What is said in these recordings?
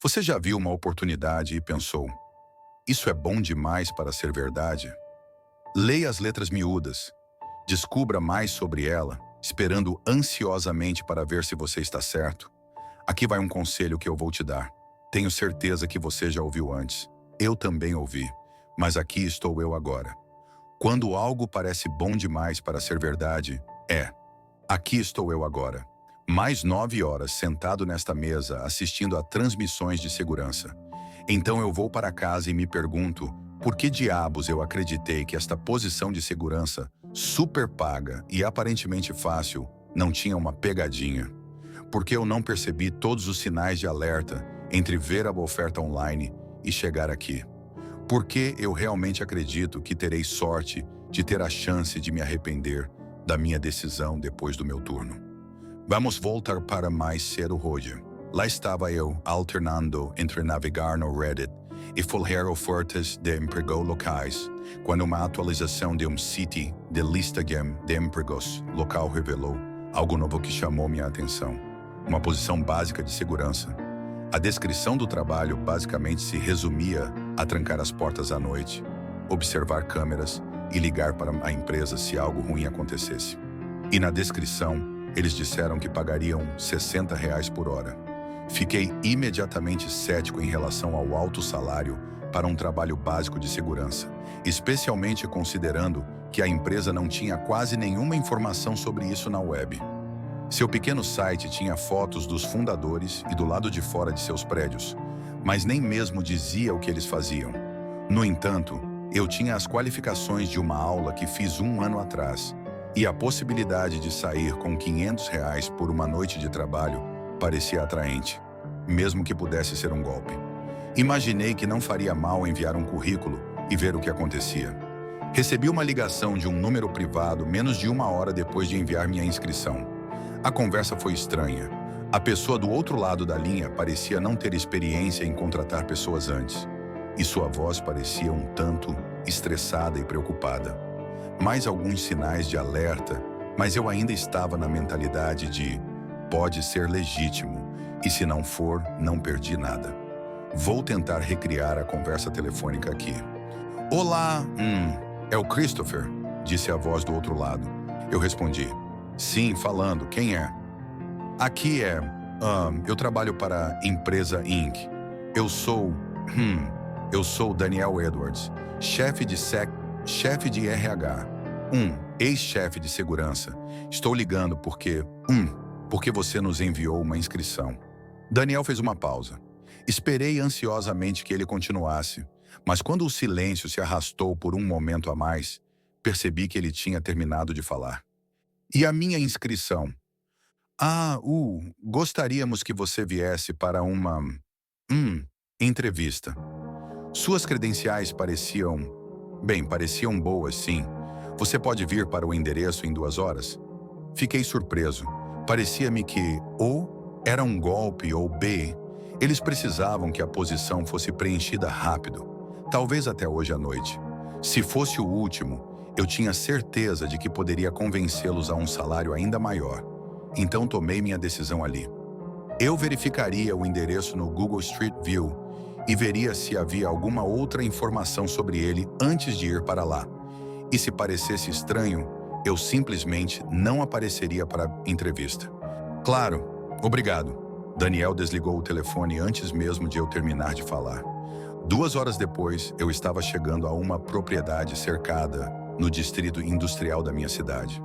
Você já viu uma oportunidade e pensou: isso é bom demais para ser verdade? Leia as letras miúdas. Descubra mais sobre ela, esperando ansiosamente para ver se você está certo. Aqui vai um conselho que eu vou te dar. Tenho certeza que você já ouviu antes. Eu também ouvi, mas aqui estou eu agora. Quando algo parece bom demais para ser verdade, é. Aqui estou eu agora. Mais 9 horas sentado nesta mesa assistindo a transmissões de segurança. Então eu vou para casa e me pergunto por que diabos eu acreditei que esta posição de segurança, super paga e aparentemente fácil, não tinha uma pegadinha. Por que eu não percebi todos os sinais de alerta entre ver a oferta online e chegar aqui? Por que eu realmente acredito que terei sorte de ter a chance de me arrepender da minha decisão depois do meu turno? Vamos voltar para mais cedo, Roger. Lá estava eu, alternando entre navegar no Reddit e folhear ofertas de emprego locais, quando uma atualização de um site de lista de empregos local revelou algo novo que chamou minha atenção. Uma posição básica de segurança. A descrição do trabalho basicamente se resumia a trancar as portas à noite, observar câmeras e ligar para a empresa se algo ruim acontecesse. E na descrição, eles disseram que pagariam R$ 60 por hora. Fiquei imediatamente cético em relação ao alto salário para um trabalho básico de segurança, especialmente considerando que a empresa não tinha quase nenhuma informação sobre isso na web. Seu pequeno site tinha fotos dos fundadores e do lado de fora de seus prédios, mas nem mesmo dizia o que eles faziam. No entanto, eu tinha as qualificações de uma aula que fiz um ano atrás, e a possibilidade de sair com R$ 500 por uma noite de trabalho parecia atraente, mesmo que pudesse ser um golpe. Imaginei que não faria mal enviar um currículo e ver o que acontecia. Recebi uma ligação de um número privado menos de 1 hora depois de enviar minha inscrição. A conversa foi estranha. A pessoa do outro lado da linha parecia não ter experiência em contratar pessoas antes, e sua voz parecia um tanto estressada e preocupada. Mais alguns sinais de alerta, mas eu ainda estava na mentalidade de pode ser legítimo, e se não for, não perdi nada. Vou tentar recriar a conversa telefônica aqui. Olá, é o Christopher, disse a voz do outro lado. Eu respondi, sim, falando, quem é? Aqui é, eu trabalho para Empresa Inc. Eu sou Daniel Edwards, chefe de RH, ex-chefe de segurança. Estou ligando porque você nos enviou uma inscrição. Daniel fez uma pausa. Esperei ansiosamente que ele continuasse, mas quando o silêncio se arrastou por um momento a mais, percebi que ele tinha terminado de falar. E a minha inscrição? Gostaríamos que você viesse para uma entrevista. Suas credenciais pareciam boas, sim. Você pode vir para o endereço em 2 horas? Fiquei surpreso. Parecia-me que ou era um golpe ou B, eles precisavam que a posição fosse preenchida rápido, talvez até hoje à noite. Se fosse o último, eu tinha certeza de que poderia convencê-los a um salário ainda maior. Então tomei minha decisão ali. Eu verificaria o endereço no Google Street View e veria se havia alguma outra informação sobre ele antes de ir para lá. E se parecesse estranho, eu simplesmente não apareceria para a entrevista. Claro, obrigado. Daniel desligou o telefone antes mesmo de eu terminar de falar. 2 horas depois, eu estava chegando a uma propriedade cercada no distrito industrial da minha cidade.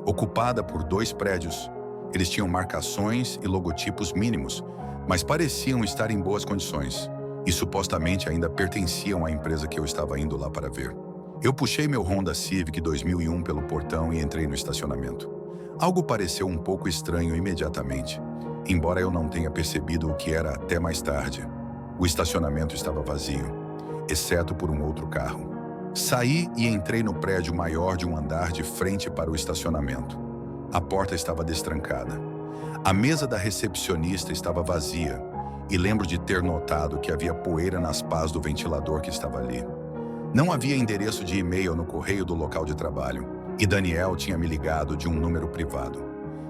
Ocupada por 2 prédios, eles tinham marcações e logotipos mínimos, mas pareciam estar em boas condições e supostamente ainda pertenciam à empresa que eu estava indo lá para ver. Eu puxei meu Honda Civic 2001 pelo portão e entrei no estacionamento. Algo pareceu um pouco estranho imediatamente, embora eu não tenha percebido o que era até mais tarde. O estacionamento estava vazio, exceto por um outro carro. Saí e entrei no prédio maior de um andar de frente para o estacionamento. A porta estava destrancada. A mesa da recepcionista estava vazia, e lembro de ter notado que havia poeira nas pás do ventilador que estava ali. Não havia endereço de e-mail no correio do local de trabalho, e Daniel tinha me ligado de um número privado.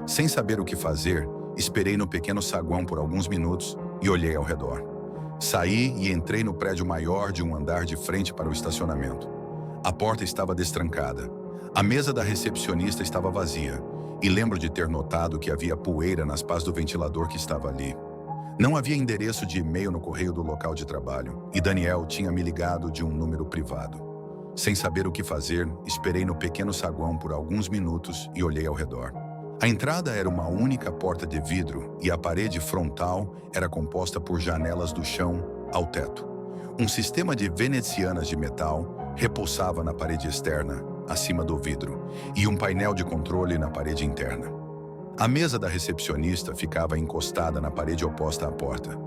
Sem saber o que fazer, esperei no pequeno saguão por alguns minutos e olhei ao redor. Saí e entrei no prédio maior de um andar de frente para o estacionamento. A porta estava destrancada. A mesa da recepcionista estava vazia, e lembro de ter notado que havia poeira nas pás do ventilador que estava ali. Não havia endereço de e-mail no correio do local de trabalho, e Daniel tinha me ligado de um número privado. Sem saber o que fazer, esperei no pequeno saguão por alguns minutos e olhei ao redor. A entrada era uma única porta de vidro e a parede frontal era composta por janelas do chão ao teto. Um sistema de venezianas de metal repoussava na parede externa, acima do vidro, e um painel de controle na parede interna. A mesa da recepcionista ficava encostada na parede oposta à porta.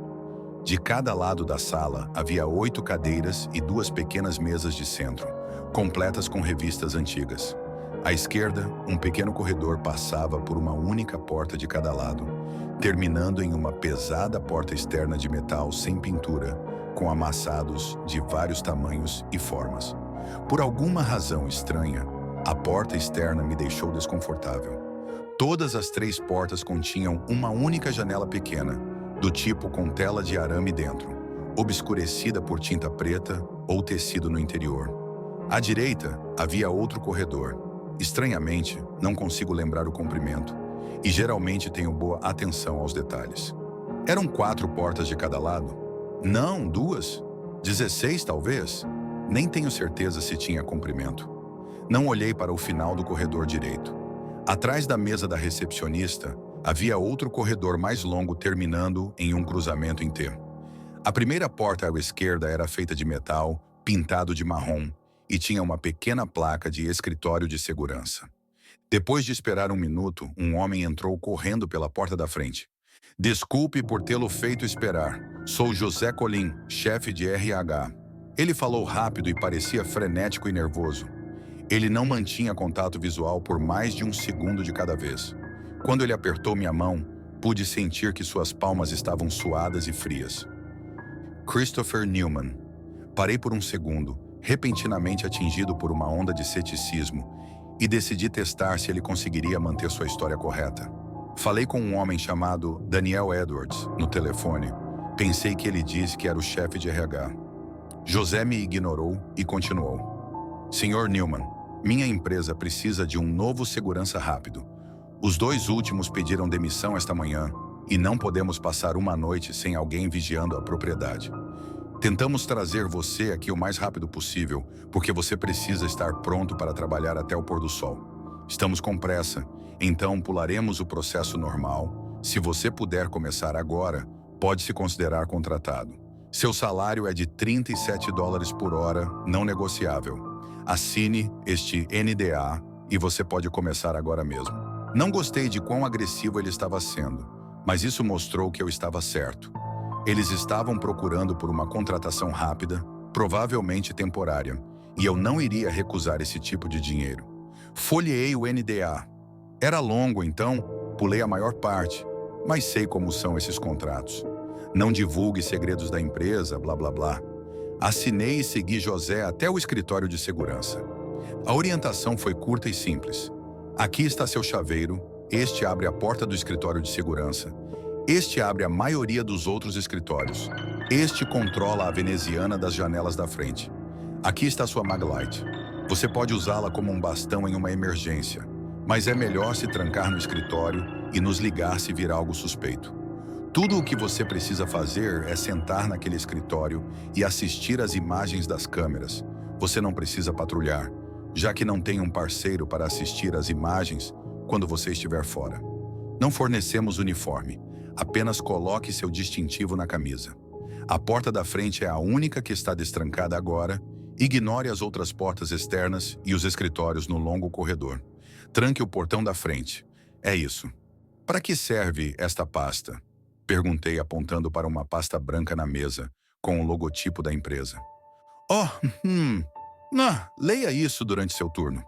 De cada lado da sala havia 8 cadeiras e 2 pequenas mesas de centro, completas com revistas antigas. À esquerda, um pequeno corredor passava por uma única porta de cada lado, terminando em uma pesada porta externa de metal sem pintura, com amassados de vários tamanhos e formas. Por alguma razão estranha, a porta externa me deixou desconfortável. Todas as 3 portas continham uma única janela pequena, do tipo com tela de arame dentro, obscurecida por tinta preta ou tecido no interior. À direita, havia outro corredor. Estranhamente, não consigo lembrar o comprimento, e geralmente tenho boa atenção aos detalhes. Eram 4 portas de cada lado? Não, 2. 16, talvez? Nem tenho certeza se tinha comprimento. Não olhei para o final do corredor direito. Atrás da mesa da recepcionista, havia outro corredor mais longo terminando em um cruzamento em T. A primeira porta à esquerda era feita de metal, pintado de marrom, e tinha uma pequena placa de escritório de segurança. Depois de esperar um minuto, um homem entrou correndo pela porta da frente. Desculpe por tê-lo feito esperar. Sou José Colim, chefe de RH. Ele falou rápido e parecia frenético e nervoso. Ele não mantinha contato visual por mais de um segundo de cada vez. Quando ele apertou minha mão, pude sentir que suas palmas estavam suadas e frias. Christopher Newman. Parei por um segundo, repentinamente atingido por uma onda de ceticismo, e decidi testar se ele conseguiria manter sua história correta. Falei com um homem chamado Daniel Edwards no telefone. Pensei que ele disse que era o chefe de RH. José me ignorou e continuou. Senhor Newman, minha empresa precisa de um novo segurança rápido. Os 2 últimos pediram demissão esta manhã e não podemos passar uma noite sem alguém vigiando a propriedade. Tentamos trazer você aqui o mais rápido possível, porque você precisa estar pronto para trabalhar até o pôr do sol. Estamos com pressa, então pularemos o processo normal. Se você puder começar agora, pode se considerar contratado. Seu salário é de $37 por hora, não negociável. Assine este NDA e você pode começar agora mesmo. Não gostei de quão agressivo ele estava sendo, mas isso mostrou que eu estava certo. Eles estavam procurando por uma contratação rápida, provavelmente temporária, e eu não iria recusar esse tipo de dinheiro. Folheei o NDA. Era longo, então pulei a maior parte, mas sei como são esses contratos. Não divulgue segredos da empresa, blá blá blá. Assinei e segui José até o escritório de segurança. A orientação foi curta e simples. Aqui está seu chaveiro, este abre a porta do escritório de segurança. Este abre a maioria dos outros escritórios. Este controla a veneziana das janelas da frente. Aqui está sua Maglite. Você pode usá-la como um bastão em uma emergência, mas é melhor se trancar no escritório e nos ligar se vir algo suspeito. Tudo o que você precisa fazer é sentar naquele escritório e assistir às imagens das câmeras. Você não precisa patrulhar, já que não tem um parceiro para assistir às imagens quando você estiver fora. Não fornecemos uniforme. Apenas coloque seu distintivo na camisa. A porta da frente é a única que está destrancada agora. Ignore as outras portas externas e os escritórios no longo corredor. Tranque o portão da frente. É isso. Para que serve esta pasta? Perguntei apontando para uma pasta branca na mesa, com o logotipo da empresa. Leia isso durante seu turno.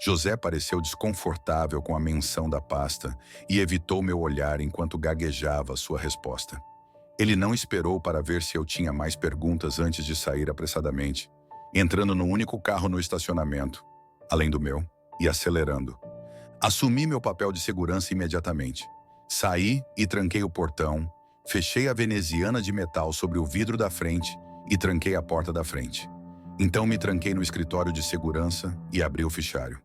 José pareceu desconfortável com a menção da pasta e evitou meu olhar enquanto gaguejava sua resposta. Ele não esperou para ver se eu tinha mais perguntas antes de sair apressadamente, entrando no único carro no estacionamento, além do meu, e acelerando. Assumi meu papel de segurança imediatamente. Saí e tranquei o portão, Fechei a veneziana de metal sobre o vidro da frente e tranquei a porta da frente. Então me tranquei no escritório de segurança e abri o fichário.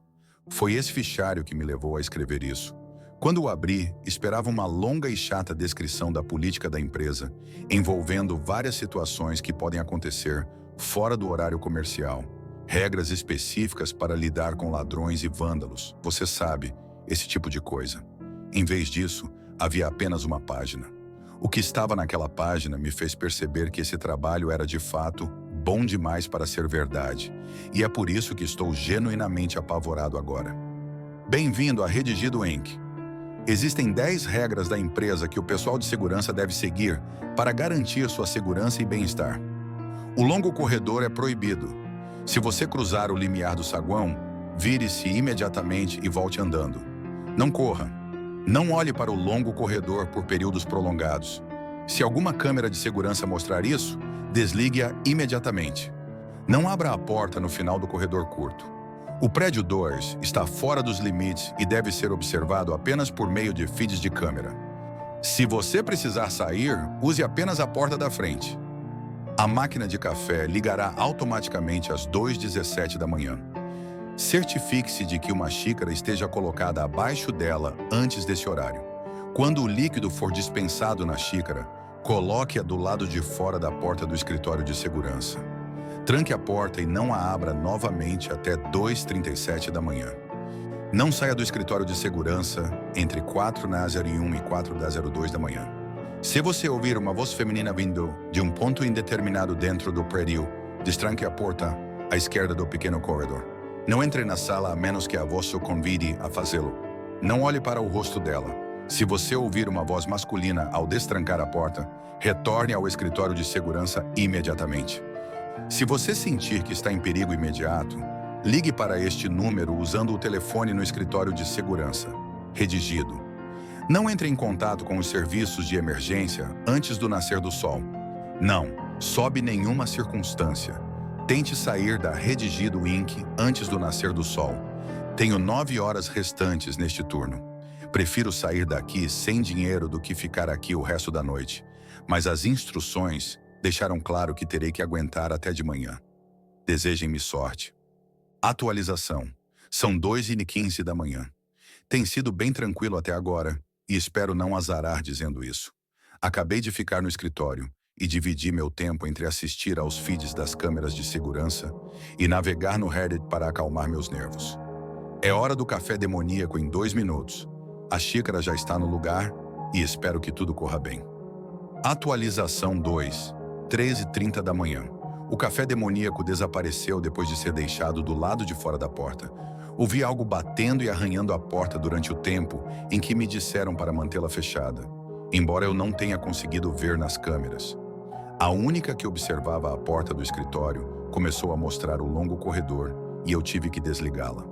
Foi esse fichário que me levou a escrever isso. Quando o abri, esperava uma longa e chata descrição da política da empresa, envolvendo várias situações que podem acontecer fora do horário comercial, regras específicas para lidar com ladrões e vândalos, você sabe, esse tipo de coisa. Em vez disso, havia apenas uma página. O que estava naquela página me fez perceber que esse trabalho era de fato bom demais para ser verdade, e é por isso que estou genuinamente apavorado agora. Bem-vindo à Redigido Inc. Existem 10 regras da empresa que o pessoal de segurança deve seguir para garantir sua segurança e bem-estar. O longo corredor é proibido. Se você cruzar o limiar do saguão, vire-se imediatamente e volte andando. Não corra. Não olhe para o longo corredor por períodos prolongados. Se alguma câmera de segurança mostrar isso, desligue-a imediatamente. Não abra a porta no final do corredor curto. O prédio 2 está fora dos limites e deve ser observado apenas por meio de feeds de câmera. Se você precisar sair, use apenas a porta da frente. A máquina de café ligará automaticamente às 2h17 da manhã. Certifique-se de que uma xícara esteja colocada abaixo dela antes desse horário. Quando o líquido for dispensado na xícara, coloque-a do lado de fora da porta do escritório de segurança. Tranque a porta e não a abra novamente até 2h37 da manhã. Não saia do escritório de segurança entre 4h01 e 4h02 da manhã. Se você ouvir uma voz feminina vindo de um ponto indeterminado dentro do prédio, destranque a porta à esquerda do pequeno corredor. Não entre na sala a menos que a voz o convide a fazê-lo. Não olhe para o rosto dela. Se você ouvir uma voz masculina ao destrancar a porta, retorne ao escritório de segurança imediatamente. Se você sentir que está em perigo imediato, ligue para este número usando o telefone no escritório de segurança. Redigido. Não entre em contato com os serviços de emergência antes do nascer do sol. Não, sob nenhuma circunstância. Tente sair da Redigido Inc. antes do nascer do sol. Tenho 9 horas restantes neste turno. Prefiro sair daqui sem dinheiro do que ficar aqui o resto da noite. Mas as instruções deixaram claro que terei que aguentar até de manhã. Desejem-me sorte. Atualização. São 2h15 da manhã. Tem sido bem tranquilo até agora, e espero não azarar dizendo isso. Acabei de ficar no escritório e dividi meu tempo entre assistir aos feeds das câmeras de segurança e navegar no Reddit para acalmar meus nervos. É hora do café demoníaco em 2 minutos. A xícara já está no lugar e espero que tudo corra bem. Atualização 2. 13h30 da manhã. O café demoníaco desapareceu depois de ser deixado do lado de fora da porta. Ouvi algo batendo e arranhando a porta durante o tempo em que me disseram para mantê-la fechada, embora eu não tenha conseguido ver nas câmeras. A única que observava a porta do escritório começou a mostrar o longo corredor e eu tive que desligá-la.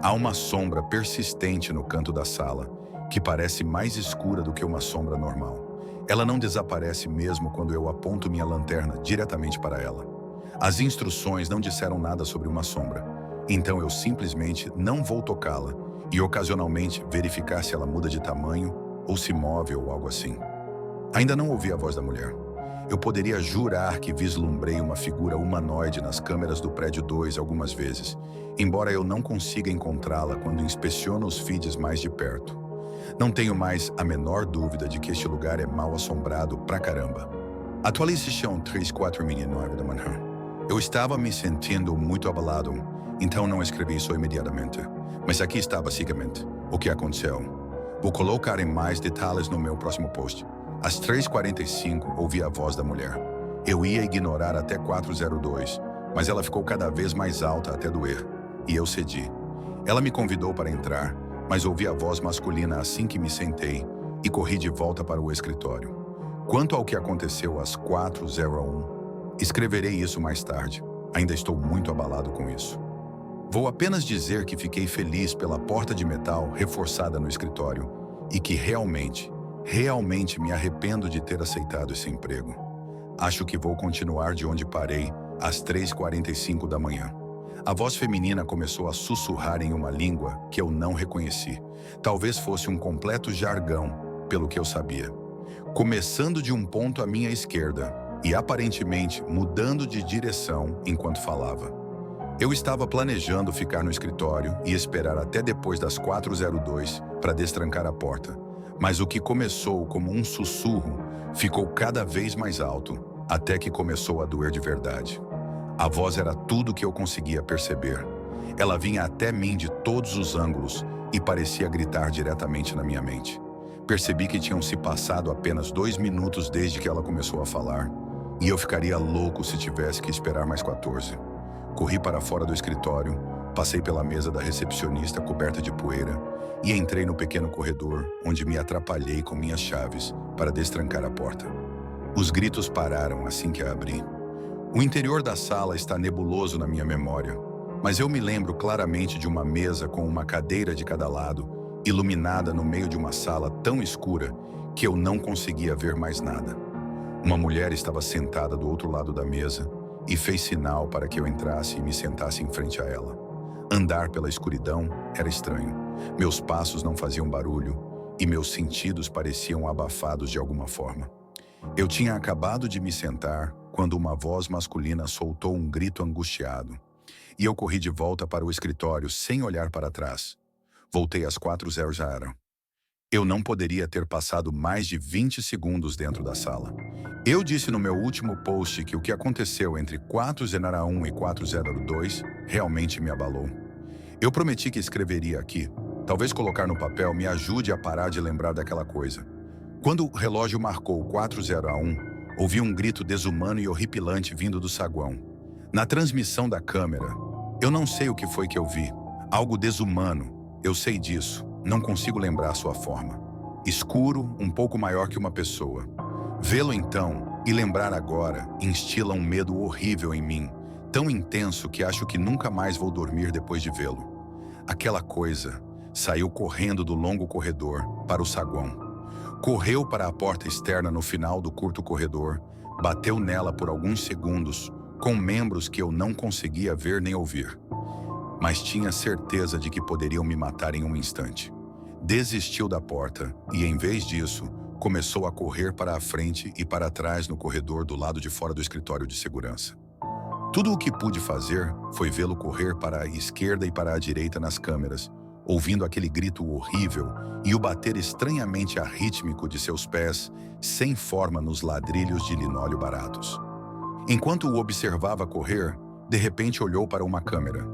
Há uma sombra persistente no canto da sala, que parece mais escura do que uma sombra normal. Ela não desaparece mesmo quando eu aponto minha lanterna diretamente para ela. As instruções não disseram nada sobre uma sombra, então eu simplesmente não vou tocá-la e ocasionalmente verificar se ela muda de tamanho ou se move ou algo assim. Ainda não ouvi a voz da mulher. Eu poderia jurar que vislumbrei uma figura humanoide nas câmeras do prédio 2 algumas vezes, embora eu não consiga encontrá-la quando inspeciono os feeds mais de perto. Não tenho mais a menor dúvida de que este lugar é mal assombrado pra caramba. Atualização 3:49 da manhã. Eu estava me sentindo muito abalado, então não escrevi isso imediatamente. Mas aqui está basicamente o que aconteceu. Vou colocar em mais detalhes no meu próximo post. Às 3h45 ouvi a voz da mulher. Eu ia ignorar até 4h02, mas ela ficou cada vez mais alta até doer, e eu cedi. Ela me convidou para entrar, mas ouvi a voz masculina assim que me sentei e corri de volta para o escritório. Quanto ao que aconteceu às 4h01, escreverei isso mais tarde. Ainda estou muito abalado com isso. Vou apenas dizer que fiquei feliz pela porta de metal reforçada no escritório e que realmente me arrependo de ter aceitado esse emprego. Acho que vou continuar de onde parei às 3h45 da manhã. A voz feminina começou a sussurrar em uma língua que eu não reconheci. Talvez fosse um completo jargão, pelo que eu sabia. começando de um ponto à minha esquerda e aparentemente mudando de direção enquanto falava. Eu estava planejando ficar no escritório e esperar até depois das 4:02 para destrancar a porta, mas o que começou como um sussurro ficou cada vez mais alto, até que começou a doer de verdade. A voz era tudo que eu conseguia perceber. Ela vinha até mim de todos os ângulos e parecia gritar diretamente na minha mente. Percebi que tinham se passado apenas 2 minutos desde que ela começou a falar, e eu ficaria louco se tivesse que esperar mais 14. Corri para fora do escritório, passei pela mesa da recepcionista coberta de poeira e entrei no pequeno corredor, onde me atrapalhei com minhas chaves para destrancar a porta. Os gritos pararam assim que a abri. O interior da sala está nebuloso na minha memória, mas eu me lembro claramente de uma mesa com uma cadeira de cada lado, iluminada no meio de uma sala tão escura que eu não conseguia ver mais nada. Uma mulher estava sentada do outro lado da mesa e fez sinal para que eu entrasse e me sentasse em frente a ela. Andar pela escuridão era estranho. Meus passos não faziam barulho e meus sentidos pareciam abafados de alguma forma. Eu tinha acabado de me sentar quando uma voz masculina soltou um grito angustiado, e eu corri de volta para o escritório sem olhar para trás. Voltei às 4:00. Eu não poderia ter passado mais de 20 segundos dentro da sala. Eu disse no meu último post que o que aconteceu entre 4:01 e 4:02 realmente me abalou. Eu prometi que escreveria aqui. Talvez colocar no papel me ajude a parar de lembrar daquela coisa. Quando o relógio marcou 4:01, ouvi um grito desumano e horripilante vindo do saguão. Na transmissão da câmera, eu não sei o que foi que eu vi. Algo desumano. Eu sei disso. Não consigo lembrar sua forma. Escuro, um pouco maior que uma pessoa. Vê-lo então e lembrar agora instila um medo horrível em mim, tão intenso que acho que nunca mais vou dormir depois de vê-lo. Aquela coisa saiu correndo do longo corredor para o saguão. Correu para a porta externa no final do curto corredor, bateu nela por alguns segundos, com membros que eu não conseguia ver nem ouvir. Mas tinha certeza de que poderiam me matar em um instante. Desistiu da porta e, em vez disso, começou a correr para a frente e para trás no corredor do lado de fora do escritório de segurança. Tudo o que pude fazer foi vê-lo correr para a esquerda e para a direita nas câmeras, ouvindo aquele grito horrível e o bater estranhamente arrítmico de seus pés, sem forma nos ladrilhos de linóleo baratos. Enquanto o observava correr, de repente olhou para uma câmera.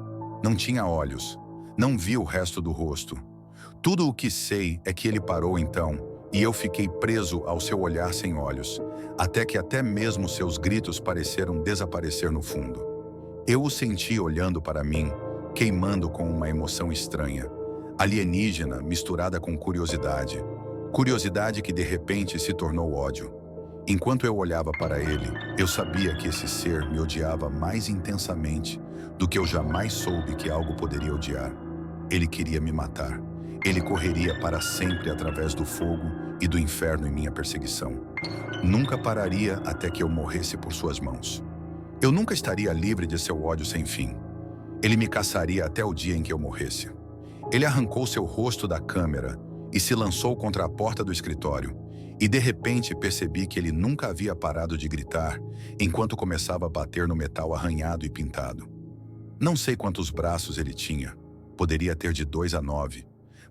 Não tinha olhos, não vi o resto do rosto. Tudo o que sei é que ele parou então, e eu fiquei preso ao seu olhar sem olhos, até que até mesmo seus gritos pareceram desaparecer no fundo. Eu o senti olhando para mim, queimando com uma emoção estranha, alienígena misturada com curiosidade. Curiosidade que de repente se tornou ódio. Enquanto eu olhava para ele, eu sabia que esse ser me odiava mais intensamente do que eu jamais soube que algo poderia odiar. Ele queria me matar. Ele correria para sempre através do fogo e do inferno em minha perseguição. Nunca pararia até que eu morresse por suas mãos. Eu nunca estaria livre de seu ódio sem fim. Ele me caçaria até o dia em que eu morresse. Ele arrancou seu rosto da câmera e se lançou contra a porta do escritório, e de repente percebi que ele nunca havia parado de gritar enquanto começava a bater no metal arranhado e pintado. Não sei quantos braços ele tinha. Poderia ter de 2 a 9.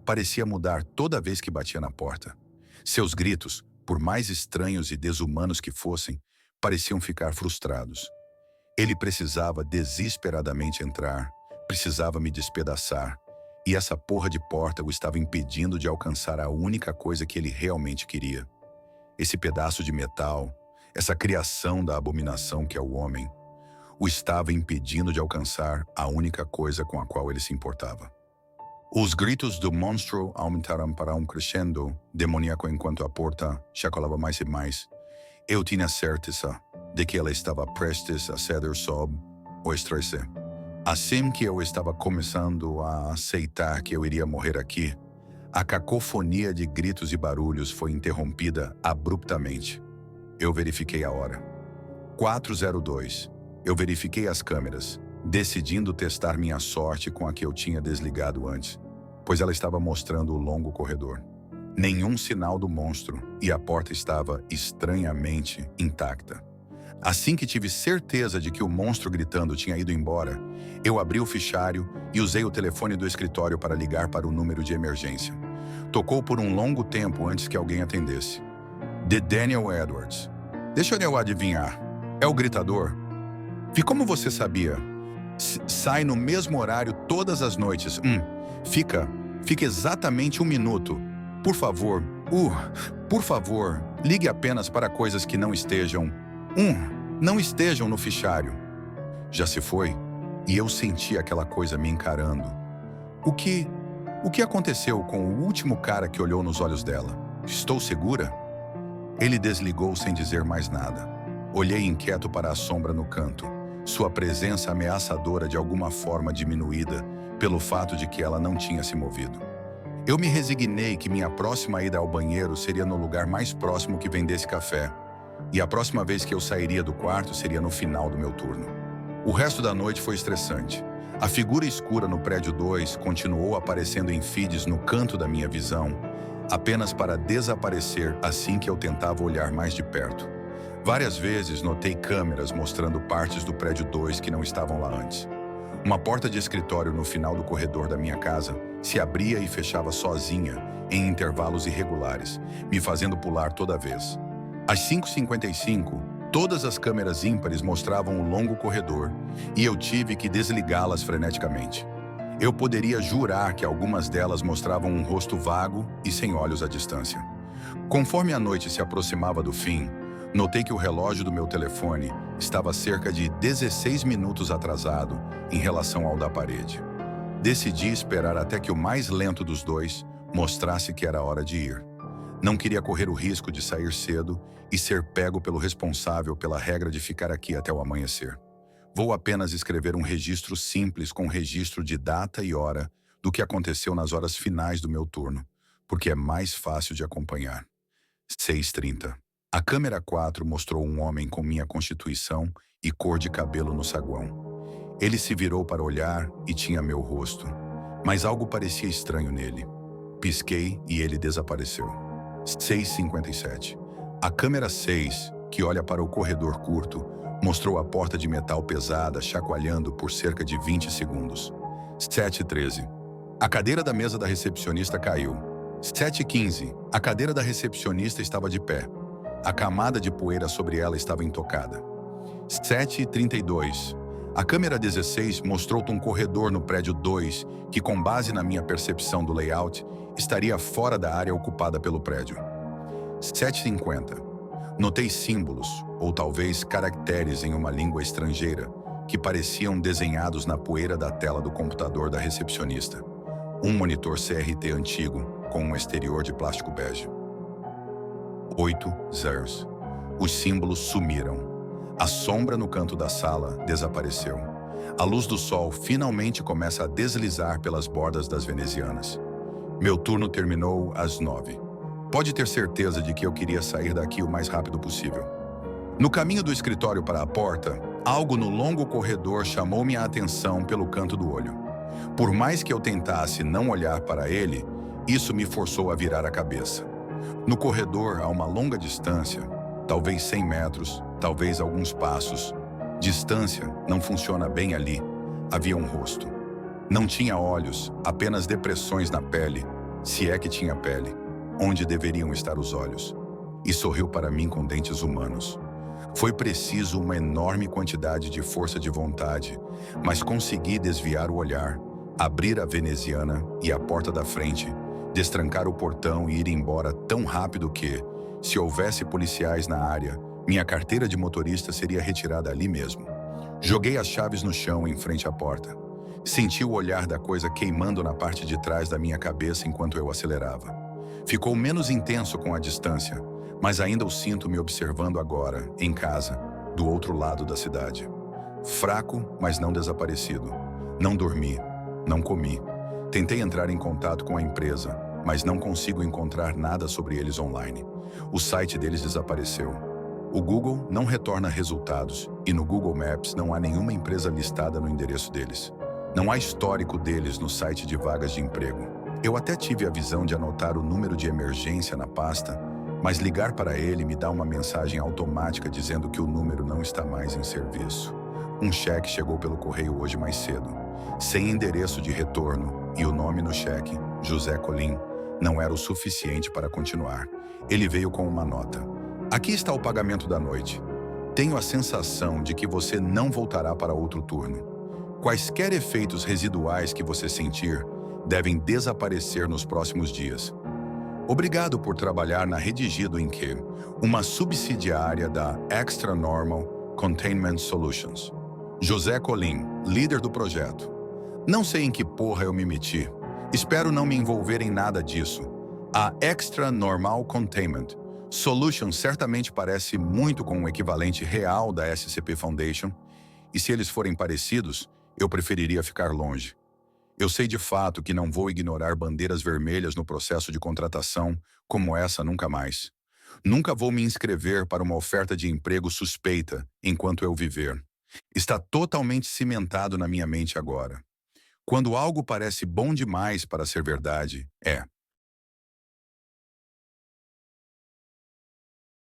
Parecia mudar toda vez que batia na porta. Seus gritos, por mais estranhos e desumanos que fossem, pareciam ficar frustrados. Ele precisava desesperadamente entrar, precisava me despedaçar, e essa porra de porta o estava impedindo de alcançar a única coisa que ele realmente queria. Esse pedaço de metal, essa criação da abominação que é o homem, o estava impedindo de alcançar a única coisa com a qual ele se importava. Os gritos do monstro aumentaram para um crescendo demoníaco enquanto a porta chacoalhava mais e mais. Eu tinha certeza de que ela estava prestes a ceder sob o estresse. Assim que eu estava começando a aceitar que eu iria morrer aqui, a cacofonia de gritos e barulhos foi interrompida abruptamente. Eu verifiquei a hora. 4:02. Eu verifiquei as câmeras, decidindo testar minha sorte com a que eu tinha desligado antes, pois ela estava mostrando o longo corredor. Nenhum sinal do monstro e a porta estava estranhamente intacta. Assim que tive certeza de que o monstro gritando tinha ido embora, eu abri o fichário e usei o telefone do escritório para ligar para o número de emergência. Tocou por um longo tempo antes que alguém atendesse. De Daniel Edwards. Deixa eu adivinhar. É o gritador? E como você sabia? Sai no mesmo horário todas as noites. Fica exatamente 1 minuto. Por favor, ligue apenas para coisas que não estejam no fichário. Já se foi, e eu senti aquela coisa me encarando. O que aconteceu com o último cara que olhou nos olhos dela? Estou segura? Ele desligou sem dizer mais nada. Olhei inquieto para a sombra no canto, sua presença ameaçadora de alguma forma diminuída pelo fato de que ela não tinha se movido. Eu me resignei que minha próxima ida ao banheiro seria no lugar mais próximo que vendesse café, e a próxima vez que eu sairia do quarto seria no final do meu turno. O resto da noite foi estressante. A figura escura no prédio 2 continuou aparecendo em feeds no canto da minha visão, apenas para desaparecer assim que eu tentava olhar mais de perto. Várias vezes notei câmeras mostrando partes do prédio 2 que não estavam lá antes. Uma porta de escritório no final do corredor da minha casa se abria e fechava sozinha, em intervalos irregulares, me fazendo pular toda vez. Às 5h55, todas as câmeras ímpares mostravam o longo corredor e eu tive que desligá-las freneticamente. Eu poderia jurar que algumas delas mostravam um rosto vago e sem olhos à distância. Conforme a noite se aproximava do fim, notei que o relógio do meu telefone estava cerca de 16 minutos atrasado em relação ao da parede. Decidi esperar até que o mais lento dos dois mostrasse que era hora de ir. Não queria correr o risco de sair cedo e ser pego pelo responsável pela regra de ficar aqui até o amanhecer. Vou apenas escrever um registro simples com registro de data e hora do que aconteceu nas horas finais do meu turno, porque é mais fácil de acompanhar. 6h30. A câmera 4 mostrou um homem com minha constituição e cor de cabelo no saguão. Ele se virou para olhar e tinha meu rosto, mas algo parecia estranho nele. Pisquei e ele desapareceu. 6h57. A câmera 6, que olha para o corredor curto, mostrou a porta de metal pesada chacoalhando por cerca de 20 segundos. 7h13. A cadeira da mesa da recepcionista caiu. 7h15. A cadeira da recepcionista estava de pé. A camada de poeira sobre ela estava intocada. 7h32. A câmera 16 mostrou um corredor no prédio 2 que, com base na minha percepção do layout, estaria fora da área ocupada pelo prédio. 7h50. Notei símbolos, ou talvez caracteres em uma língua estrangeira, que pareciam desenhados na poeira da tela do computador da recepcionista. Um monitor CRT antigo, com um exterior de plástico bege. 8 zeros. Os símbolos sumiram. A sombra no canto da sala desapareceu. A luz do sol finalmente começa a deslizar pelas bordas das venezianas. Meu turno terminou às 9. Pode ter certeza de que eu queria sair daqui o mais rápido possível. No caminho do escritório para a porta, algo no longo corredor chamou minha atenção pelo canto do olho. Por mais que eu tentasse não olhar para ele, isso me forçou a virar a cabeça. No corredor, a uma longa distância, talvez 100 metros, talvez alguns passos. Distância não funciona bem ali. Havia um rosto. Não tinha olhos, apenas depressões na pele, se é que tinha pele, onde deveriam estar os olhos. E sorriu para mim com dentes humanos. Foi preciso uma enorme quantidade de força de vontade, mas consegui desviar o olhar, abrir a veneziana e a porta da frente, destrancar o portão e ir embora tão rápido que, se houvesse policiais na área, minha carteira de motorista seria retirada ali mesmo. Joguei as chaves no chão em frente à porta. Senti o olhar da coisa queimando na parte de trás da minha cabeça enquanto eu acelerava. Ficou menos intenso com a distância, mas ainda o sinto me observando agora, em casa, do outro lado da cidade. Fraco, mas não desaparecido. Não dormi, não comi. Tentei entrar em contato com a empresa, mas não consigo encontrar nada sobre eles online. O site deles desapareceu. O Google não retorna resultados e no Google Maps não há nenhuma empresa listada no endereço deles. Não há histórico deles no site de vagas de emprego. Eu até tive a visão de anotar o número de emergência na pasta, mas ligar para ele me dá uma mensagem automática dizendo que o número não está mais em serviço. Um cheque chegou pelo correio hoje mais cedo, sem endereço de retorno, e o nome no cheque, José Colim, não era o suficiente para continuar. Ele veio com uma nota. Aqui está o pagamento da noite. Tenho a sensação de que você não voltará para outro turno. Quaisquer efeitos residuais que você sentir devem desaparecer nos próximos dias. Obrigado por trabalhar na Redigido Inc., uma subsidiária da Extra Normal Containment Solutions. José Colim, líder do projeto. Não sei em que porra eu me meti. Espero não me envolver em nada disso. A Extra Normal Containment Solutions certamente parece muito com o equivalente real da SCP Foundation, e se eles forem parecidos, eu preferiria ficar longe. Eu sei de fato que não vou ignorar bandeiras vermelhas no processo de contratação como essa nunca mais. Nunca vou me inscrever para uma oferta de emprego suspeita enquanto eu viver. Está totalmente cimentado na minha mente agora. Quando algo parece bom demais para ser verdade, é.